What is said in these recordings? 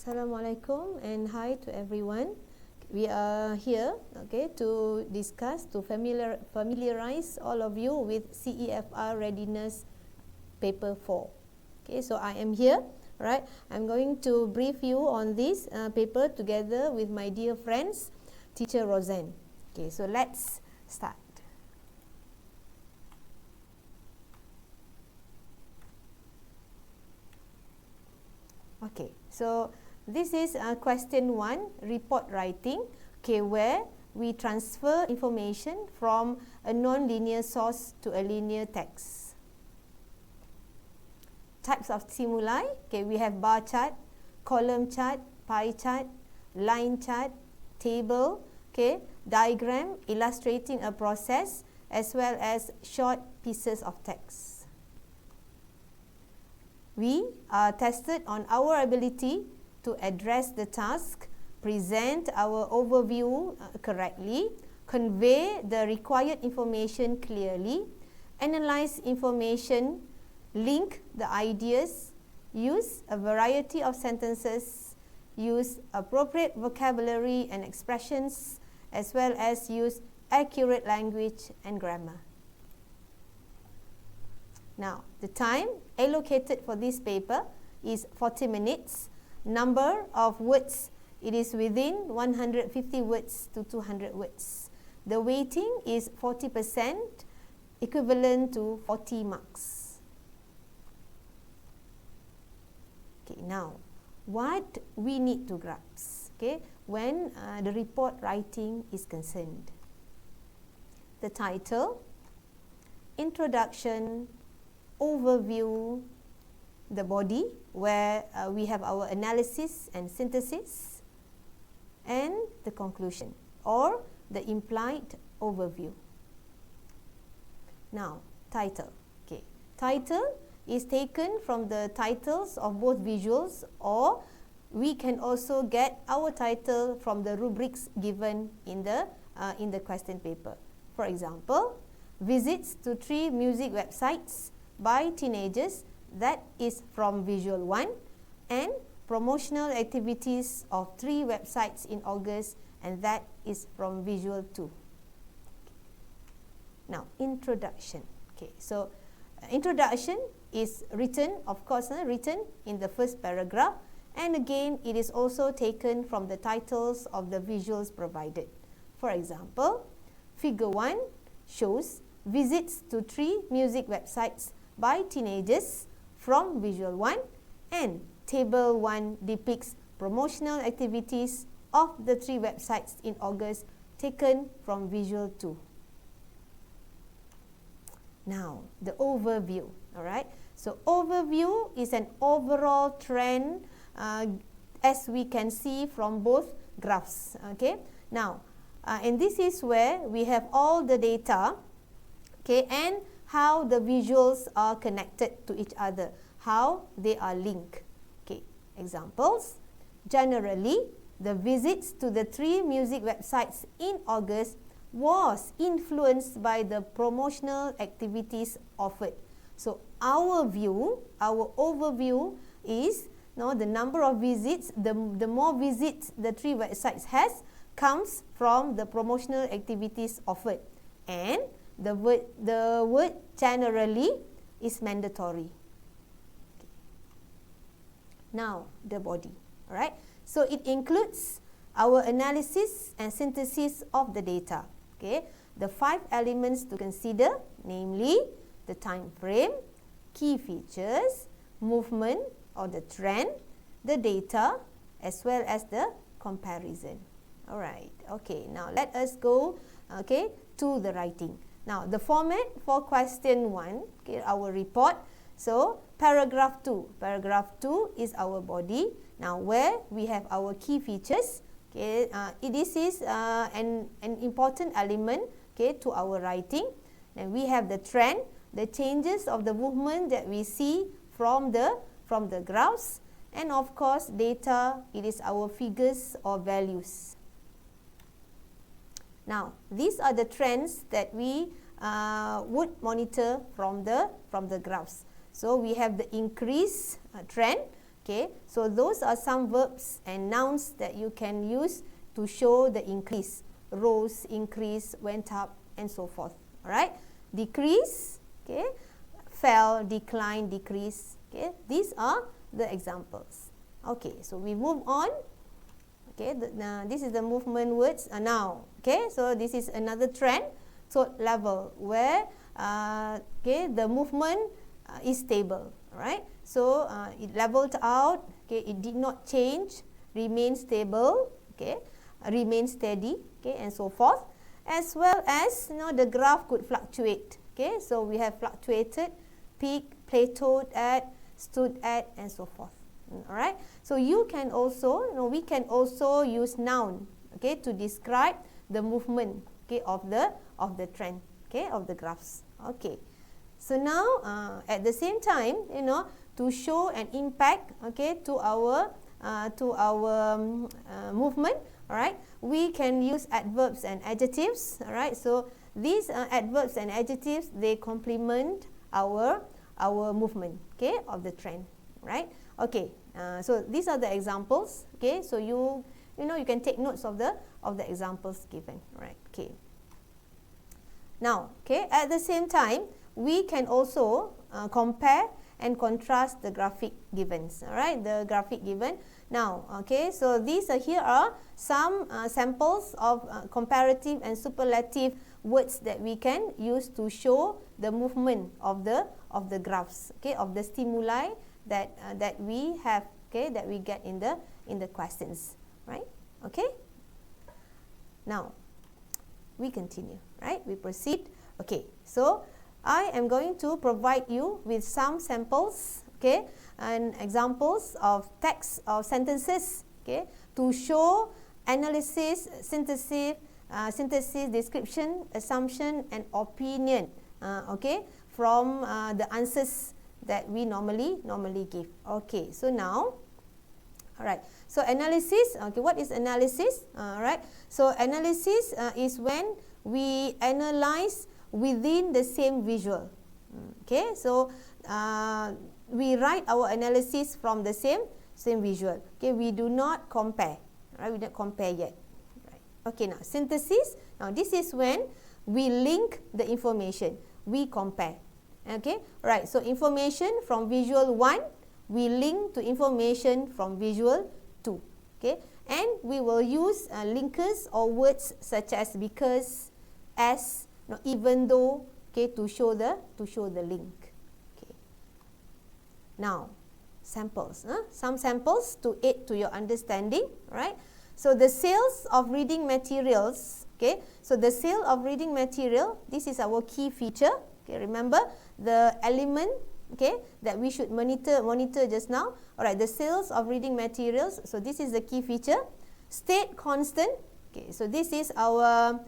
Assalamualaikum and hi to everyone. We are here, to discuss, to familiarize all of you with CEFR-READINESS paper 4. Okay, so I am here, right? I'm going to brief you on this paper together with my dear friends, teacher Rozanah. Okay, so let's start. Okay, so this is question 1, report writing, where we transfer information from a non-linear source to a linear text. Types of stimuli, we have bar chart, column chart, pie chart, line chart, table, diagram illustrating a process, as well as short pieces of text. We are tested on our ability to address the task, present our overview correctly, convey the required information clearly, analyze information, link the ideas, use a variety of sentences, use appropriate vocabulary and expressions, as well as use accurate language and grammar. Now, the time allocated for this paper is 40 minutes. Number of words, it is within 150 words to 200 words. The weighting is 40%, equivalent to 40 marks. Okay, now, what we need to grasp, when the report writing is concerned? The title, introduction, overview, the body where we have our analysis and synthesis, and the conclusion or the implied overview. Now, title. Title is taken from the titles of both visuals, or we can also get our title from the rubrics given in the question paper. For example, visits to 3 music websites by teenagers, that is from visual 1, and promotional activities of 3 websites in August, and that is from visual 2. Now, introduction. So introduction is written, of course, written in the first paragraph, and again it is also taken from the titles of the visuals provided. For example, figure 1 shows visits to 3 music websites by teenagers from visual 1, and table 1 depicts promotional activities of the 3 websites in August, taken from visual 2. Now, the overview. Alright, so overview is an overall trend as we can see from both graphs. Now, and this is where we have all the data, and how the visuals are connected to each other, how they are linked. Examples. Generally, the visits to the 3 music websites in August was influenced by the promotional activities offered. So our view, our overview is the number of visits, the more visits the 3 websites has comes from the promotional activities offered, and the word generally is mandatory. Now, the body. Alright, so it includes our analysis and synthesis of the data. The 5 elements to consider, namely the time frame, key features, movement or the trend, the data, as well as the comparison. Alright, now let us go to the writing. Now, the format for question 1, our report. So, paragraph 2. Paragraph 2 is our body. Now, where we have our key features. This is an important element to our writing. And we have the trend, the changes of the movement that we see from the graphs. And of course, data, it is our figures or values. Now, these are the trends that we would monitor from the graphs. So we have the increase trend, Okay, so those are some verbs and nouns that you can use to show the increase. Rose, increase, went up, and so forth. Alright, decrease, okay, fell, decline, decrease. Okay, these are the examples. Okay, so we move on. Okay, this is the movement words now. Okay, so this is another trend, third level, where okay, the movement is stable. Alright, so it leveled out. Okay, it did not change, remain stable. Okay, remain steady. Okay, and so forth. As well as, the graph could fluctuate. Okay, so we have fluctuated, peak, plateaued at, stood at, and so forth. Alright, so you can also, we can also use noun, okay, to describe the movement, okay, of the trend, okay, of the graphs. Okay, so now at the same time, to show an impact, okay, to our movement. Alright, we can use adverbs and adjectives. Alright, so these adverbs and adjectives, they complement our movement, okay, of the trend. Right? Okay, so these are the examples. Okay, so you can take notes of the examples given. Right? Okay. Now, okay, at the same time, we can also compare and contrast the graphic givens. All right, the graphic given. Now, okay, so here are some samples of comparative and superlative words that we can use to show the movement of the graphs. Okay, of the stimuli that we have. Okay, that we get in the questions. Right? Okay. Now, we continue. Right? We proceed. Okay, so I am going to provide you with some samples, okay, and examples of text or sentences, okay, to show analysis, synthesis, description, assumption, and opinion, okay, from the answers that we normally give. Okay, so now, all right. So analysis. Okay, what is analysis? All right. So analysis is when we analyze within the same visual. Okay, so we write our analysis from the same visual. Okay, we do not compare. Right, we don't compare yet. Right. Okay, now synthesis. Now this is when we link the information. We compare. Okay, right. So information from visual 1, we link to information from visual 2. Okay, and we will use linkers or words such as because, as, even though, okay, to show the link. Okay. Now, samples. Some samples to aid to your understanding, right? So the sales of reading materials. Okay. So the sale of reading material. This is our key feature. Okay. Remember the element. Okay, that we should monitor just now. All right. The sales of reading materials. So this is the key feature. Stayed constant. Okay. So this is our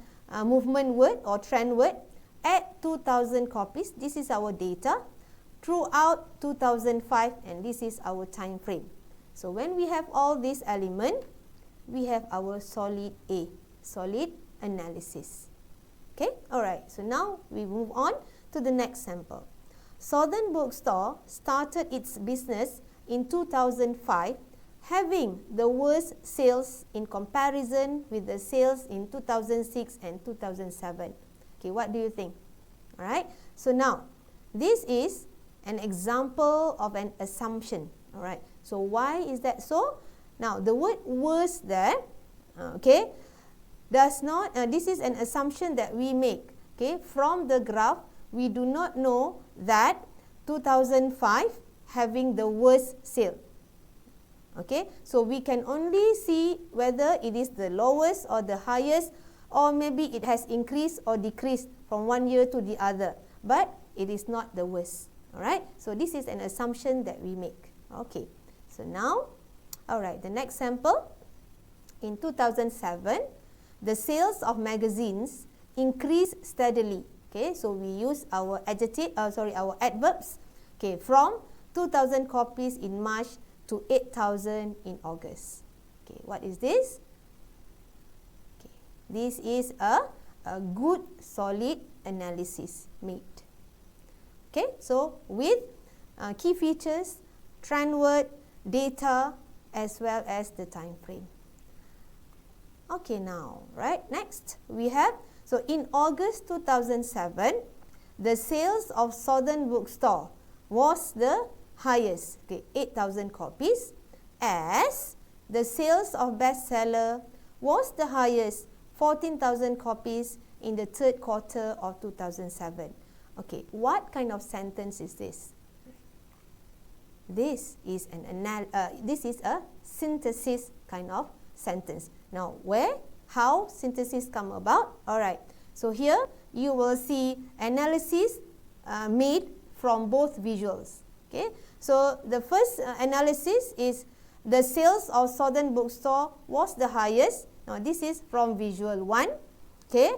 movement word or trend word at 2,000 copies. This is our data throughout 2005, and this is our time frame. So when we have all these elements, we have our solid A, solid analysis. Okay, all right. So now we move on to the next sample. Southern Bookstore started its business in 2005, having the worst sales in comparison with the sales in 2006 and 2007. Okay, what do you think? All right. So now, this is an example of an assumption. All right. So why is that so? Now, the word worst there, okay, does not. This is an assumption that we make. Okay, from the graph, we do not know that 2005 having the worst sale. Okay, so we can only see whether it is the lowest or the highest, or maybe it has increased or decreased from one year to the other, but it is not the worst. Alright, so this is an assumption that we make. Okay, so now, alright, the next sample. In 2007, the sales of magazines increased steadily. Okay, so we use our our adverbs. Okay, from 2,000 copies in March to 8,000 in August. Okay, what is this? Okay, this is a good solid analysis made. Okay, so with key features, trend word, data as well as the time frame. Okay, now, right, next we have, so in August 2007, the sales of Southern Bookstore was the highest, okay, 8,000 copies, as the sales of bestseller was the highest, 14,000 copies in the third quarter of 2007. Okay, what kind of sentence is this? This is a synthesis kind of sentence. Now, how synthesis come about? Alright, so here you will see analysis made from both visuals. Okay, so the first analysis is the sales of Southern Bookstore was the highest. Now, this is from visual 1. Okay,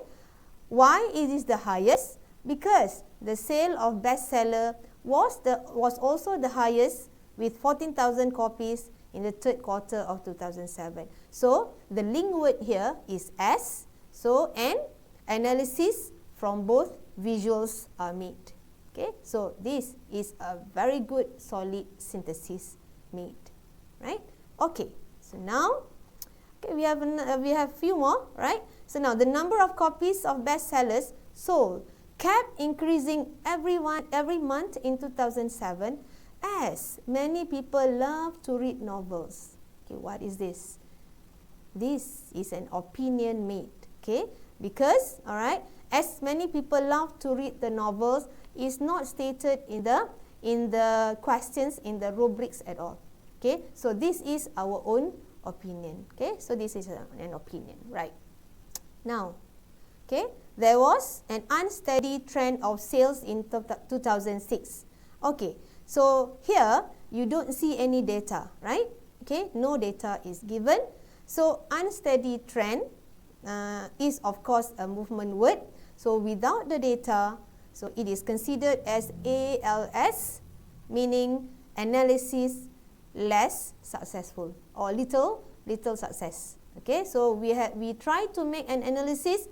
why it is the highest? Because the sale of bestseller was also the highest with 14,000 copies in the third quarter of 2007. So, the link word here is as. So, and analysis from both visuals are made. Okay, so this is a very good solid synthesis made, right? Okay, so now we have few more, right? So now the number of copies of bestsellers sold kept increasing every month in 2007 as many people love to read novels. Okay, what is this? This is an opinion made, okay? Because, all right, as many people love to read the novels is not stated in the questions, in the rubrics at all. Okay, so this is our own opinion. Okay, so this is an opinion, right? Now, okay, there was an unsteady trend of sales in 2006. Okay, so here you don't see any data, right? Okay, no data is given. So unsteady trend is of course a movement word. So without the data, so it is considered as ALS, meaning analysis less successful or little success. Okay, so we try to make an analysis,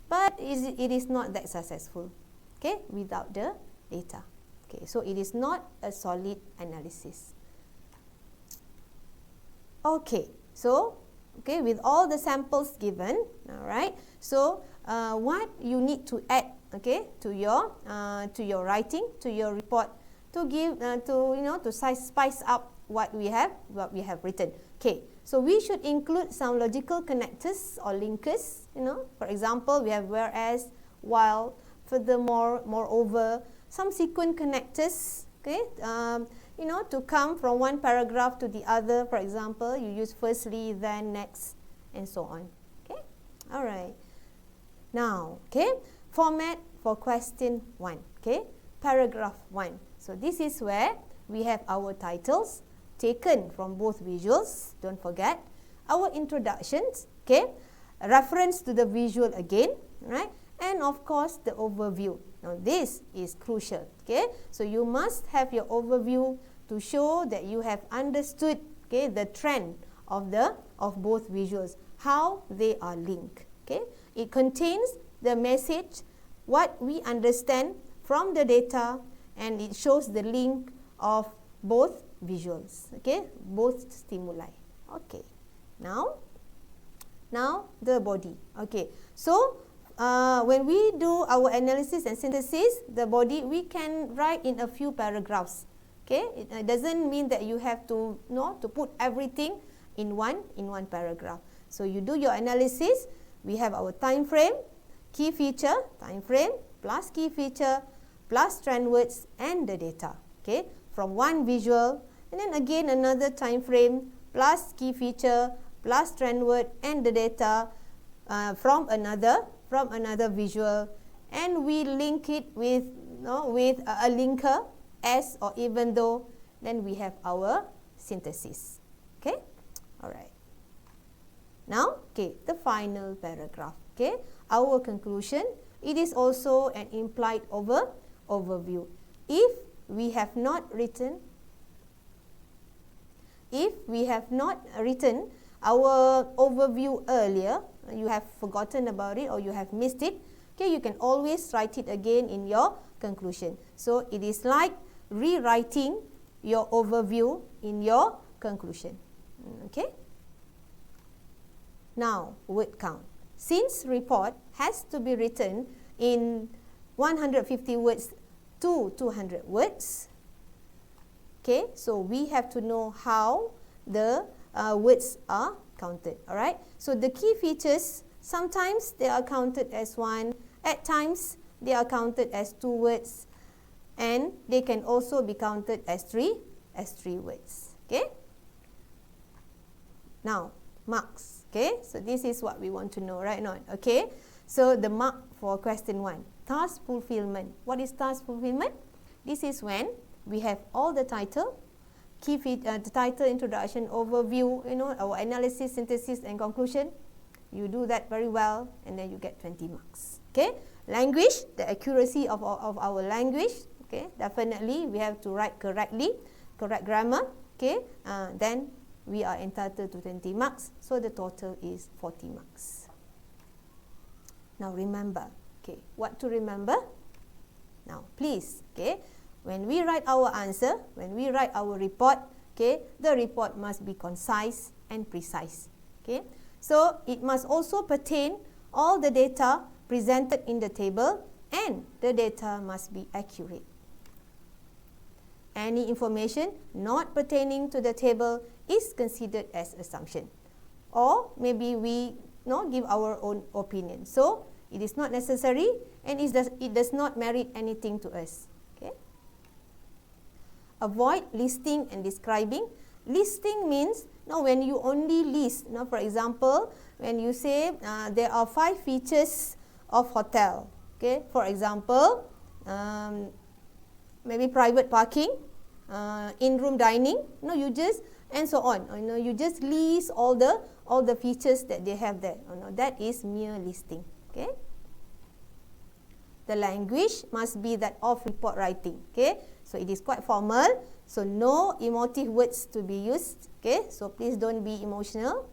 but it is not that successful. Okay, without the data. Okay, so it is not a solid analysis. Okay, so okay, with all the samples given, all right. So what you need to add, okay, to your writing, to your report, to give to spice up what we have written. Okay, so we should include some logical connectors or linkers. For example, we have whereas, while, furthermore, moreover, some sequence connectors. Okay, to come from one paragraph to the other. For example, you use firstly, then, next, and so on. Okay, all right. Now, okay, format for question 1. Okay, paragraph 1. So this is where we have our titles taken from both visuals. Don't forget our introductions. Okay, reference to the visual again, right? And of course the overview. Now this is crucial. Okay, so you must have your overview to show that you have understood, okay, the trend of both visuals, how they are linked. Okay, it contains the message, what we understand from the data, and it shows the link of both visuals. Okay, both stimuli. Okay, now the body. Okay, so when we do our analysis and synthesis, the body we can write in a few paragraphs. Okay, it doesn't mean that you have to put everything in one paragraph. So you do your analysis. We have our time frame, key feature, time frame plus key feature plus trend words and the data. Okay, from one visual, and then again another time frame plus key feature plus trend word and the data from another visual, and we link it with a linker, as or even though, then we have our synthesis. Okay, all right. Now, okay, the final paragraph. Okay, our conclusion. It is also an implied overview. If we have not written our overview earlier, you have forgotten about it or you have missed it, okay, you can always write it again in your conclusion. So it is like rewriting your overview in your conclusion. Okay? Now, word count. Since report has to be written in 150 words to 200 words, okay, so we have to know how the words are counted. Alright, so the key features, sometimes they are counted as 1, at times they are counted as 2 words, and they can also be counted as 3 words. Okay, now marks. Okay, so this is what we want to know, right? Not okay. So the mark for question 1, task fulfillment. What is task fulfillment? This is when we have all the title, the title, introduction, overview, our analysis, synthesis, and conclusion. You do that very well, and then you get 20 marks. Okay, language, the accuracy of our language. Okay, definitely we have to write correctly, correct grammar. Okay, then we are entitled to 20 marks, so the total is 40 marks. Now remember, okay, what to remember? Now please, okay, when we write our answer, when we write our report, okay, the report must be concise and precise. Okay, so it must also pertain all the data presented in the table, and the data must be accurate. Any information not pertaining to the table is considered as assumption, or maybe we give our own opinion. So it is not necessary, and it does not merit anything to us. Okay. Avoid listing and describing. Listing means when you only list. For example, when you say there are 5 features of hotel. Okay. For example, maybe private parking, in-room dining. You just and so on. You just list all the features that they have there. That is mere listing. Okay. The language must be that of report writing. Okay. So it is quite formal. So no emotive words to be used. Okay. So please don't be emotional.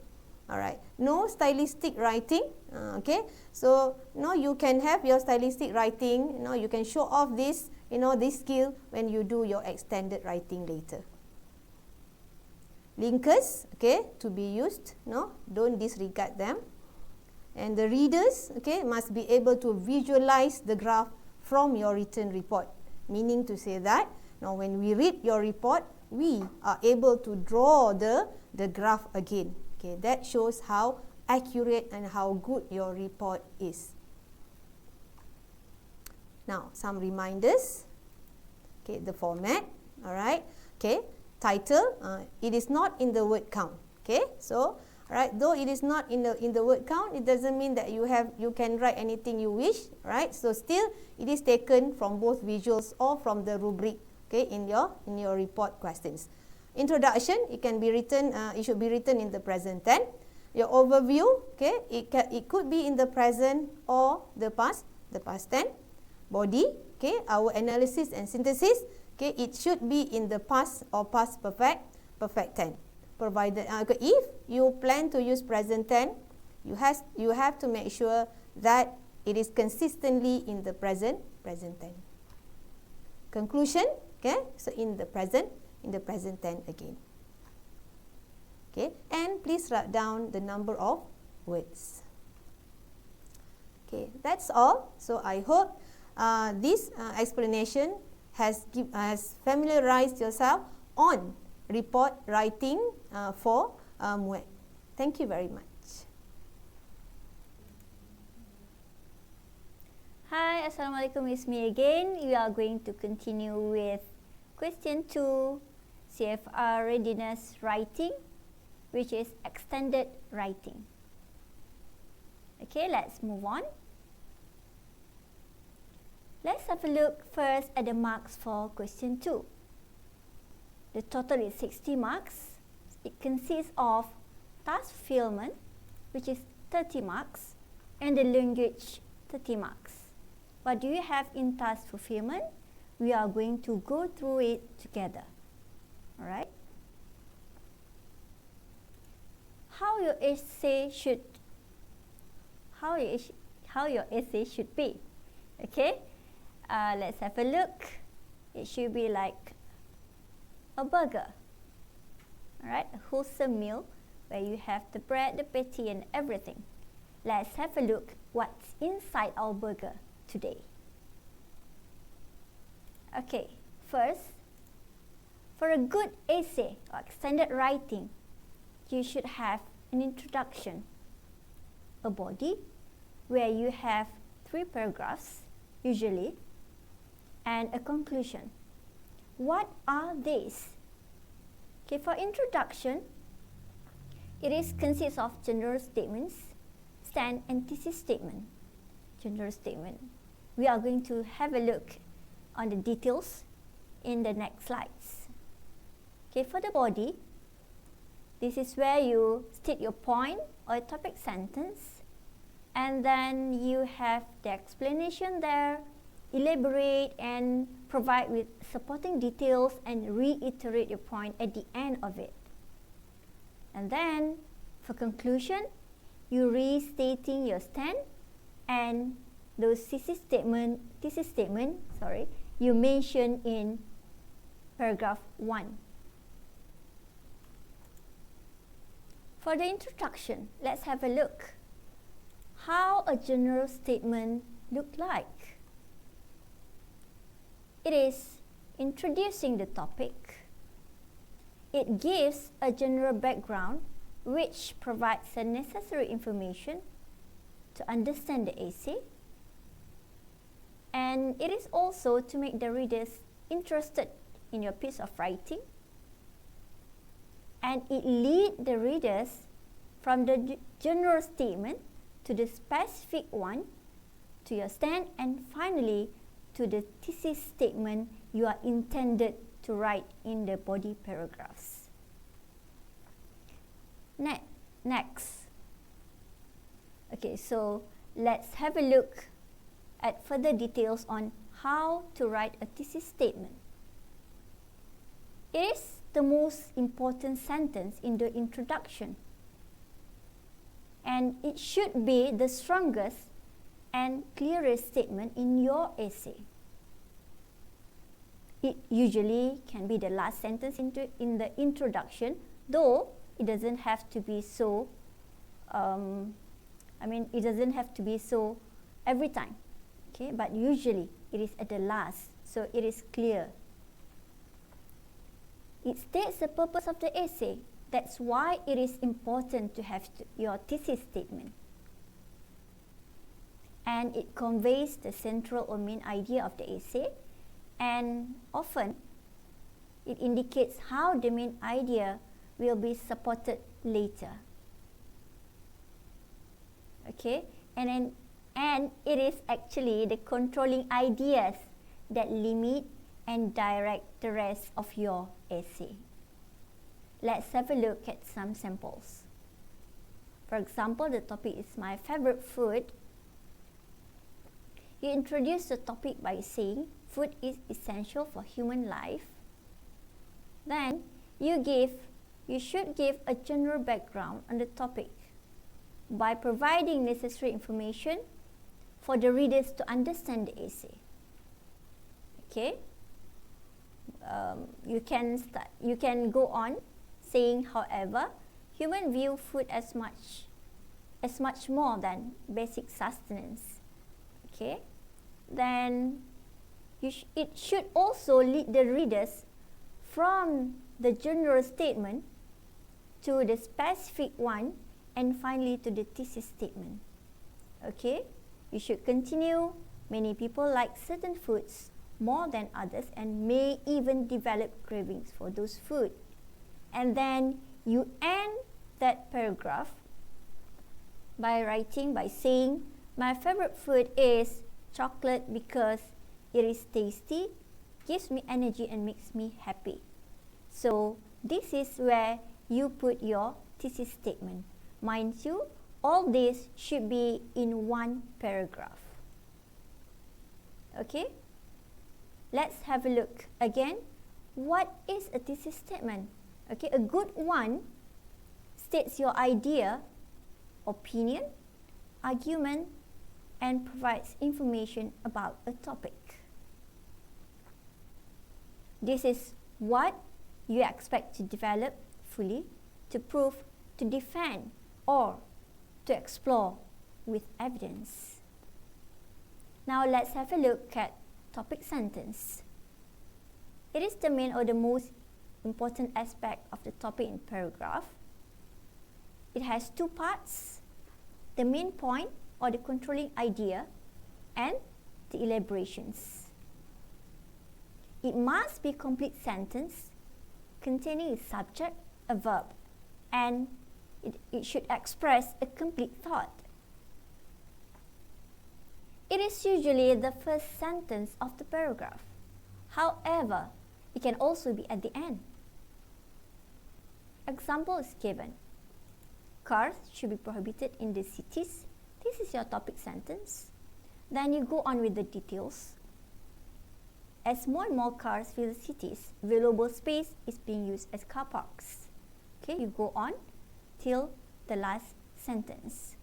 Alright. No stylistic writing. Okay. So you can have your stylistic writing. You can show off this this skill when you do your extended writing later. Linkers, okay, to be used. Don't disregard them. And the readers, okay, must be able to visualize the graph from your written report. Meaning to say that now when we read your report, we are able to draw the graph again. Okay, that shows how accurate and how good your report is. Now, some reminders. Okay, the format. Alright. Okay, title. It is not in the word count. Okay, so right, though it is not in the word count, it doesn't mean that you can write anything you wish. Right. So still, it is taken from both visuals or from the rubric. Okay, in your report questions. Introduction. It can be written. It should be written in the present tense. Your overview. Okay, it could be in the present or the past tense. Body, okay, our analysis and synthesis, okay, it should be in the past or past perfect tense. Provided if you plan to use present tense, you have to make sure that it is consistently in the present tense. Conclusion, okay, so in the present tense again. Okay, and please write down the number of words. Okay, that's all. So I hope this explanation has familiarized yourself on report writing for Mohd. Thank you very much. Hi, Assalamualaikum, it's me again. We are going to continue with question 2, CFR readiness writing, which is extended writing. Okay, let's move on. Let's have a look first at the marks for question 2. The total is 60 marks. It consists of task fulfillment, which is 30 marks, and the language, 30 marks. What do you have in task fulfillment? We are going to go through it together. Alright? How your essay should be. Okay? Let's have a look. It should be like a burger. Alright, a wholesome meal where you have the bread, the patty and everything. Let's have a look what's inside our burger today. Okay, first, for a good essay or extended writing, you should have an introduction, a body where you have 3 paragraphs usually, and a conclusion. What are these? Okay, for introduction, it consists of general statements, stand and thesis statement. General statement. We are going to have a look on the details in the next slides. Okay, for the body, this is where you state your point or a topic sentence, and then you have the explanation there, elaborate and provide with supporting details and reiterate your point at the end of it. And then for conclusion, you restating your stand and those thesis statement, you mention in paragraph 1. For the introduction, let's have a look how a general statement look like. It is introducing the topic. It gives a general background which provides the necessary information to understand the essay, and it is also to make the readers interested in your piece of writing, and it leads the readers from the general statement to the specific one, to your stand, and finally to the thesis statement you are intended to write in the body paragraphs. Next. Okay, so let's have a look at further details on how to write a thesis statement. It is the most important sentence in the introduction, and it should be the strongest and clearest statement in your essay. It usually can be the last sentence in the introduction, though it doesn't have to be so. It doesn't have to be so every time. Okay, but usually it is at the last, so it is clear. It states the purpose of the essay. That's why it is important to have your thesis statement. And it conveys the central or main idea of the essay, and often it indicates how the main idea will be supported later. Okay, and it is actually the controlling ideas that limit and direct the rest of your essay. Let's have a look at some samples. For example, the topic is my favorite food. You introduce the topic by saying food is essential for human life. Then you should give a general background on the topic by providing necessary information for the readers to understand the essay. Okay, you can go on saying, however, humans view food as much more than basic sustenance. Okay, then it should also lead the readers from the general statement to the specific one, and finally to the thesis statement. Okay, you should continue. Many people like certain foods more than others and may even develop cravings for those food. And then you end that paragraph by saying, my favorite food is chocolate because it is tasty, gives me energy and makes me happy. So this is where you put your thesis statement. Mind you, all this should be in one paragraph. Okay, let's have a look again. What is a thesis statement? Okay, a good one states your idea, opinion, argument, and provides information about a topic. This is what you expect to develop forcefully, to prove, to defend, or to explore with evidence. Now let's have a look at topic sentence. It is the main or the most important aspect of the topic in paragraph. It has two parts, the main point or the controlling idea and the elaborations. It must be a complete sentence containing a subject, a verb, and it should express a complete thought. It is usually the first sentence of the paragraph. However, it can also be at the end. Example is given. Cars should be prohibited in the cities. This is your topic sentence. Then you go on with the details. As more and more cars fill cities, valuable space is being used as car parks. Okay, you go on till the last sentence.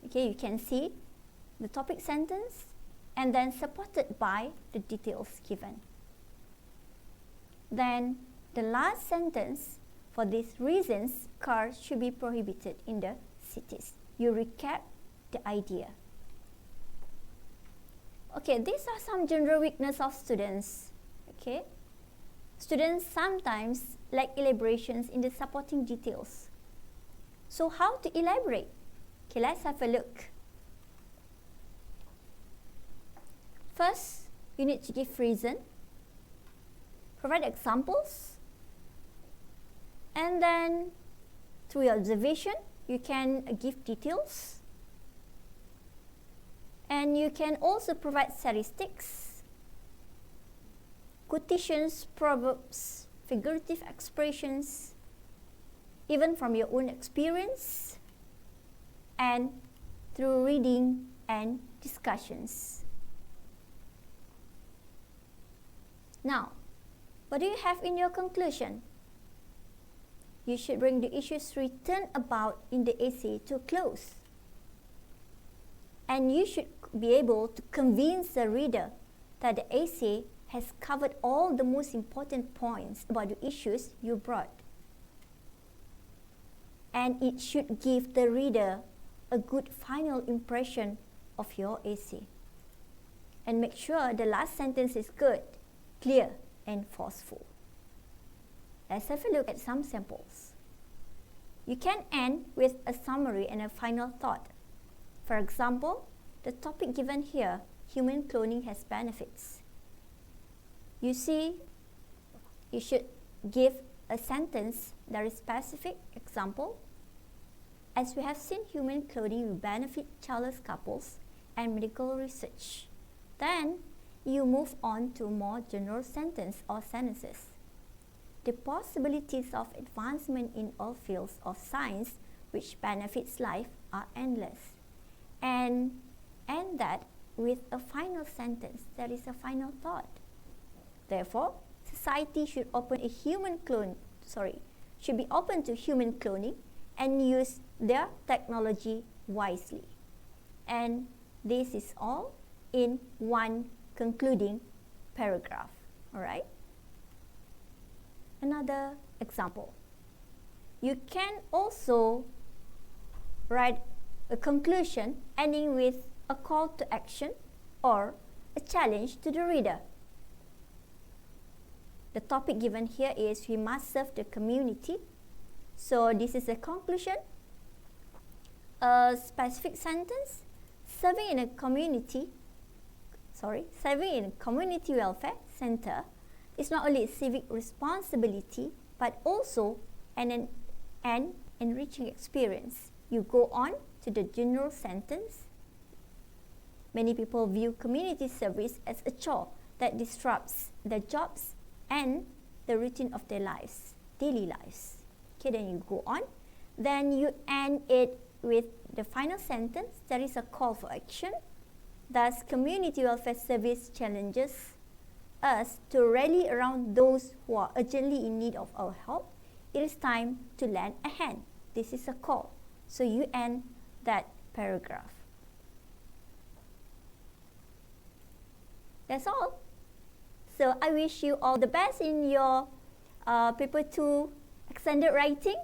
Okay, you can see the topic sentence and then supported by the details given. Then the last sentence, for these reasons, cars should be prohibited in the cities. You recap the idea. Okay, these are some general weaknesses of students. Okay, students sometimes lack elaborations in the supporting details. So how to elaborate? Okay, let's have a look. First, you need to give reason, provide examples, and then through your observation, you can give details. And you can also provide statistics, quotations, proverbs, figurative expressions, even from your own experience, and through reading and discussions. Now, what do you have in your conclusion? You should bring the issues written about in the essay to a close. And you should be able to convince the reader that the essay has covered all the most important points about the issues you brought. And it should give the reader a good final impression of your essay. And make sure the last sentence is good, clear, and forceful. Let's have a look at some samples. You can end with a summary and a final thought. For example, the topic given here, human cloning has benefits. You see, you should give a sentence that is specific. Example, as we have seen, human cloning will benefit childless couples and medical research. Then you move on to more general sentence or sentences. The possibilities of advancement in all fields of science which benefits life are endless. And end that with a final sentence that is a final thought. Therefore, society should be open to human cloning and use their technology wisely. And this is all in one concluding paragraph. All right? Another example. You can also write a conclusion ending with a call to action or a challenge to the reader. The topic given here is we must serve the community. So this is a conclusion. A specific sentence, serving in a community welfare center is not only a civic responsibility but also an enriching experience. You go on to the general sentence. Many people view community service as a chore that disrupts their jobs and the routine of their lives, daily lives. Okay, then you go on. Then you end it with the final sentence. There is a call for action. Thus, community welfare service challenges us to rally around those who are urgently in need of our help. It is time to lend a hand. This is a call. So you end that paragraph. That's all. So I wish you all the best in your paper 2 extended writing,